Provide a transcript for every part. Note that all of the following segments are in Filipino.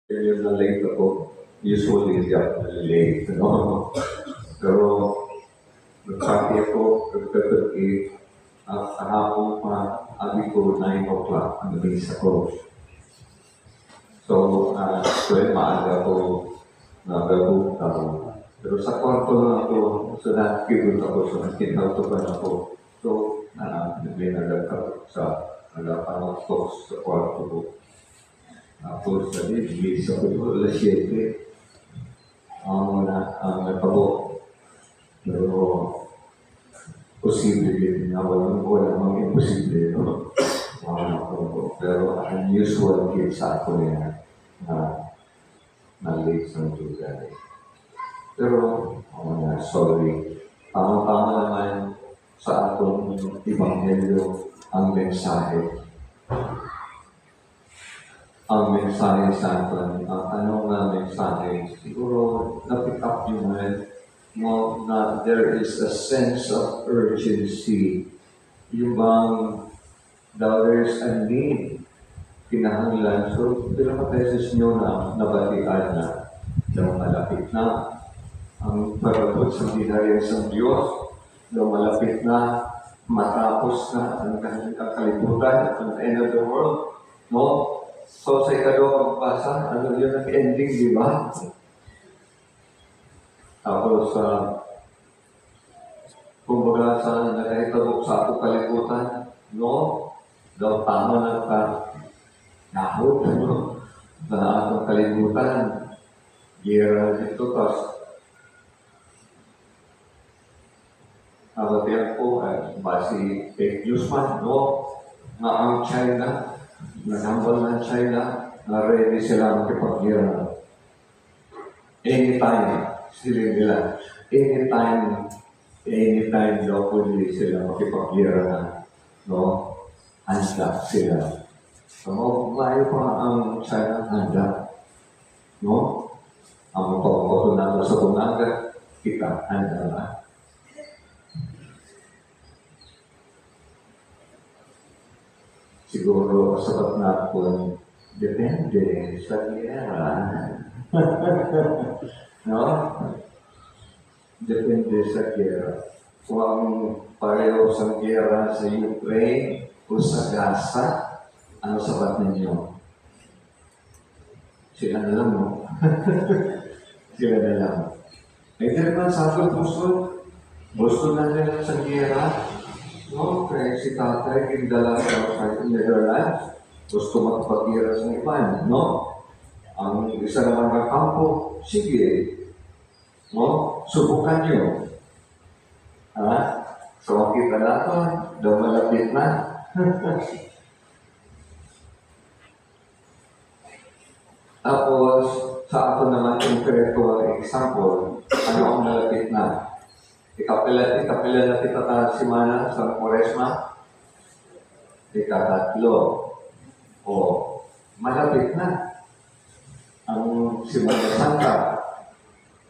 Yun na late ako. Usually, hindi ako nalilate. No? Pero, nag-party ako, nagkakagi, kahapon pa, abi ko 9 o'clock, ang nabis ako. So, maaga ako nagabot ako. Pero sa kwarto na ako, so nakikibot ako, so nakinautokan ako. So, naglinagag ako sa nagapanotok sa kwarto ko. Tapos, bis ako ito, alas 7. Ang nagpabo. Pero, posible din na wala mang imposible, no? Pero unusual kids sa ako niya na late sa July. Pero, sorry. Tama-tama naman sa atong Ebanghelyo ang mensahe. Ang mensahe sa atin, ano nga mensahe? Siguro, na-pick up nyo na there is a sense of urgency. Yung bang there is a need, kinahanglan. So, pinaka-tesis nyo na nabatian na malapit na ang parabot sa dinaryan sa Diyos, malapit na matapos na ang kalibutan at ang end of the world. No? So, sa ikadawang pagbasa, ano yun ang ending, di ba? Tapos, kumbaga sa nakahitagok sa ato kalibutan, no? Daw tama na ka, nahod, no? Sa atong kalibutan, gira dito, tapos, abatihan ko, basi fake news man, no? Nga ang China, nagambal ng China, na ready sila makipag-gira. Anytime, sila nila. Anytime daw po sila makipag-gira na, no? Handa sila. So, layo pa ang China handa. No? Ang pagpapato natin sa bunaga, kita handa na. Siguro sapat na po, depende sa gera. No? Depende sa gera. Kung ang pareho sa gera sa Ukraine o sa Gaza, ano sapat ninyo? Sila na lang, no? Sila na lang. Eh, di naman sabi gusto na nila sa gera. No, kaya si tatay, kindala sa Netherlands, gusto magpag-ira sa iban, no? Ang isa naman ng kampo, sige, no? Subukan nyo. So, kita natin, daw malapit na. Tapos, sa ato naman konkreto example, ano ang malapit na? Ikapila na kita simana sa Quaresma. Ikatatlo. O, malapit na. Ang Simana Santa.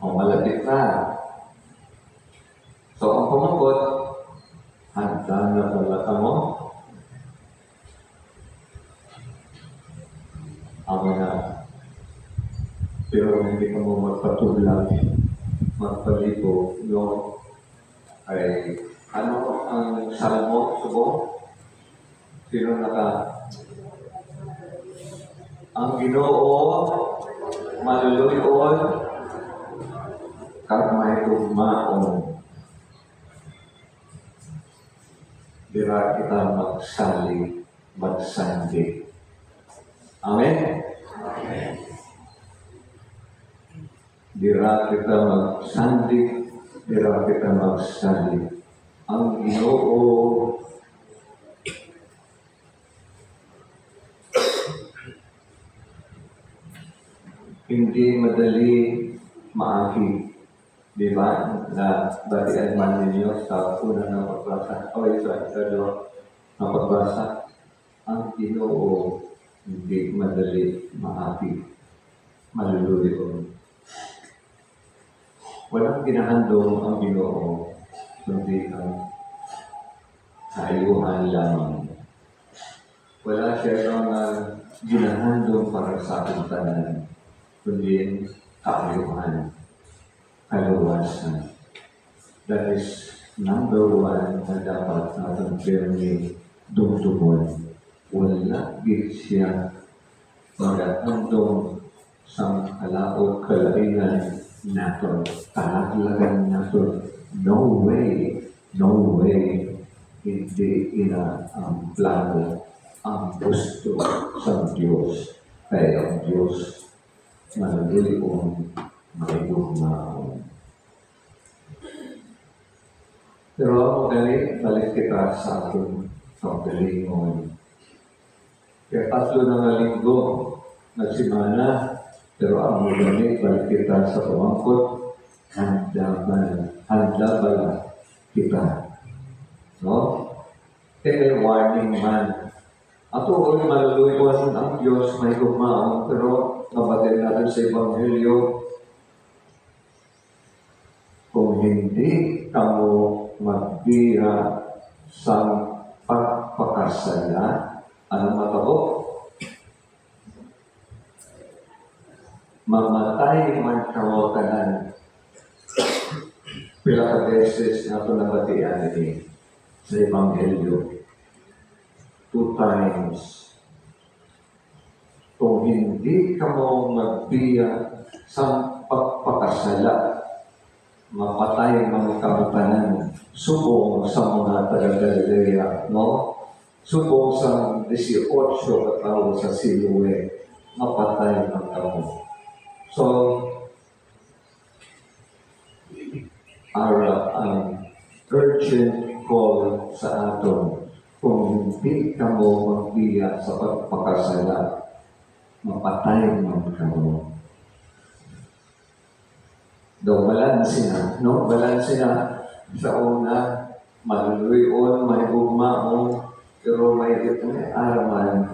O, malapit na. So, ang pumagot, handa na talaga mo. Ang na. Pero hindi ka mo magpatublang, magpaligo, no? Ay, ano ang salmo, subo? Sino ang Ginoo, maluluyon, kag may tugmaon. Dira kita magsandi. Amen? Amen. Dira kita magsandi, dira kita magsali. Ang Ginoo hindi madali maaki. Di ba? Na batian man ninyo sa una ng pagbasa. O isa na pagbasa. Ang Ginoo hindi madali maaki. Maluluyon. Walang ginahandong ang Ginoo, kundi ang kaayuhan lamang. Wala siya na ginahandong para sa ating tanan. kundi kaayuhan, kaluwasan. That is number one na dapat natin firmly dumdugon. Wala gid siya magandong sa kalaot kalaingan naton, talaglagan naton. No way, hindi ang plano, ang gusto sa Diyos. Kaya ang Diyos manalion, maigugmaon. Pero ako dali, balik kita sa ating pagdalingon. Kaya 3 na linggo, nagsimana, pero ang dali, balik kita sa pamangkot, handa ba kita? No? Kaya warning man. Ato ko maluluyan ang Diyos, may gugmaon, pero nabatid natin sa Ebanghelyo, kung hindi kamo magbiya sa pagpakasala, anong matabo? Mamatay man kamo kanan. Pila ka beses na ito nabatian ni sa Ebanghelyo. 2 times. Kung hindi kamo magbiya sa pagpakasala, mapatay man kamatanan, subong sa mga taga-Galilea, no? Subong sa 18 katao sa Siloe, mapatay man kamo. So, urgent call sa aton, kung hindi kamo magbiya sa pagpakasala, mapatay man kamo. Daw balanse na, no? Balanse na sa una, maluluyon, may gugmaon, pero may araman,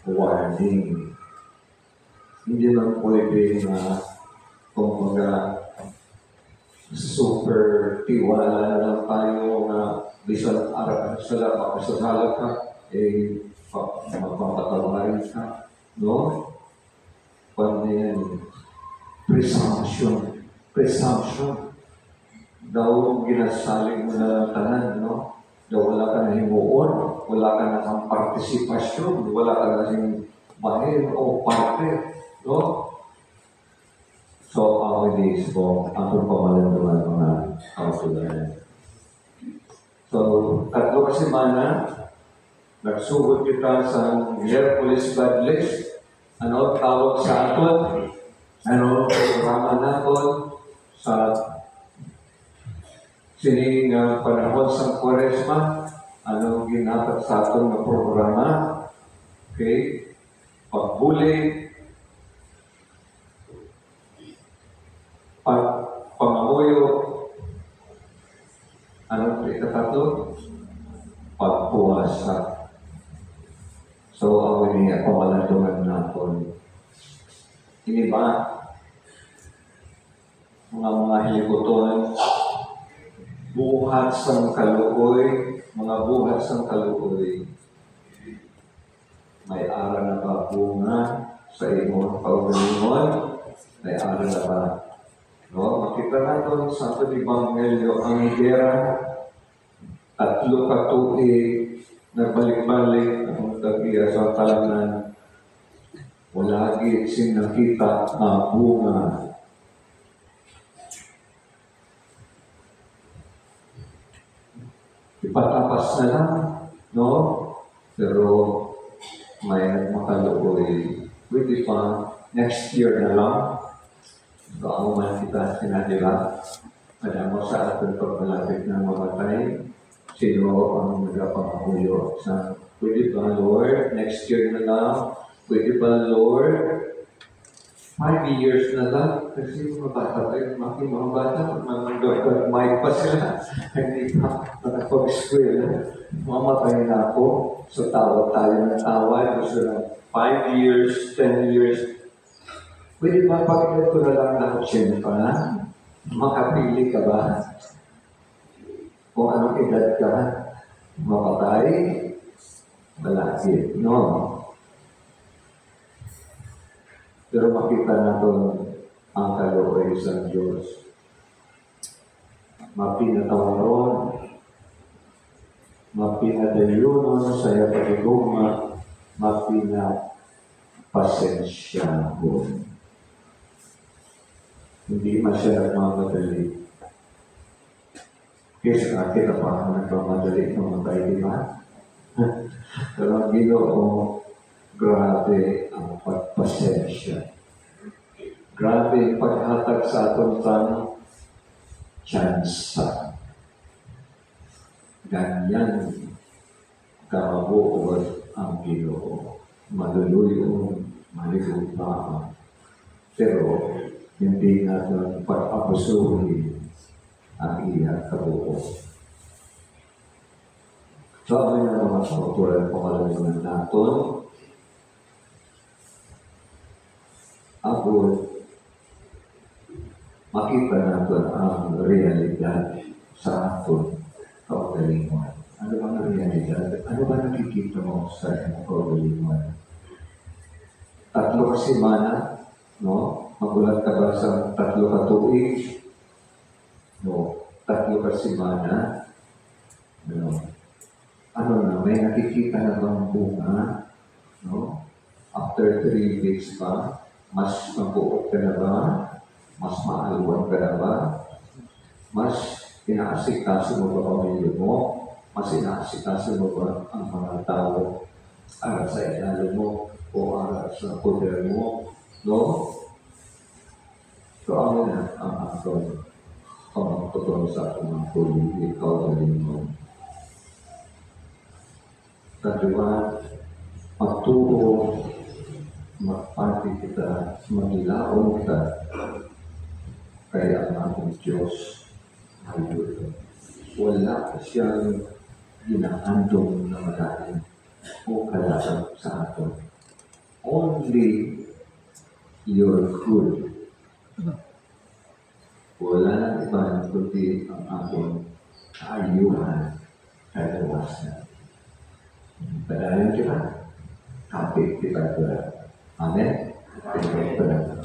warning. Hindi man pwede na, kung super tiwala na lang tayo na bisan araw sila, makasasala ka, magpapatawarin ka, no? Paano yan? Presumption daw ginasalig mo na lang tanan, no? Daw wala ka na himuon, wala ka na kang partisipasyon, wala ka na hing bahin o parte, no? So, ako this po, ang pamalanduan mga kausulan. So, 3 ka semana, nagsugod kita sa Miyerkules Badles, ano tawag sa aton, ano programa natin, sa sining panahon sa Quaresma, anong ginatag sa aton na programa? Okay? Pagbuli, pangamuyo, anong ikatatlo? Pagpuwasa. So, ang niya, pamalandungan natin. Ini ba? Mga hilikoton, buhat sang kaluoy, mga buhat sang kaluoy. May ara na ba bunga sa imong pagdalingon? May ara na ba? No? Makita natin sa ating Ebanghelyo ang higera, 3 katuig, nagbalik-balik ang tagiya sa talangan. Wala gid sing nakita na bunga. Ipatapas na lang, no? Pero may makaluoy. Pwede pa, next year na lang. Baka man kita sinadila. Alam mo sa ating pagmalapit ng mamatay, sino ang nagpapangahuyo sa pwede ba, Lord? Next year na lang. Pwede ba, Lord? 5 years na lang. Kasi mga bata tayo, mga bata, may pa sila. Hindi pa nakapag-school. Mamatay na ako. So tawag tayo ng tawad. Gusto na 5 years, 10 years. Pwede ba pag-ilat ko na lang na 80 na? Makapili ka ba? Kung anong edad ka, mapatay? Malaki. No. Pero makita natin ang kalooy sa Diyos. Mapinatawaron, mapinadayunon sa iya pagiguma, mapinapasensyahon. Hindi masya nagmamadali. Kaya sa atin, napaka nagmamadali ng mga di ba? Pero ang Ginoo, grabe ang pagpasensya. Grabe ang paghatag sa atong tanong, tsansa. Ganyan kabuod ang Ginoo. Maluluyon, malilupaan. Pero, hindi natin pag-abusuhin ang iyang kabuod. So, ano yung mga kautulan pangalaman natin? Abot, makita natin ang realidad sa aton kaugalingon. Ano ba ang realidad? Ano ba nakikita mo sa iyong kaugalingon? 3 ka semana, no? Magulat ka ba sa 3 ka tuig? No, 3 ka semana. No. Ano na, may nakikita na bang bunga? No? After 3 weeks pa, mas mabuot ka na ba? Mas maalwan ka na ba? Mas inaasikaso mo ba pamilya mo? Mas inaasikaso mo ba ang mga tao aral sa inalo mo o aral sa poder mo? No? So, ano na ang aton pamagtuturo sa ating mga puli, ikaw galing mo. Kadiwa, pagturo, magpati kita, magilaon kita, kaya ang ating Diyos ay yun. Wala siyang ginaandong na malalim o kalasang sa atin. Only your good. Wala nang iba kundi ang ating kaayuhan ay luwasan. Padayon kita, kapit kita. Amen? Amen.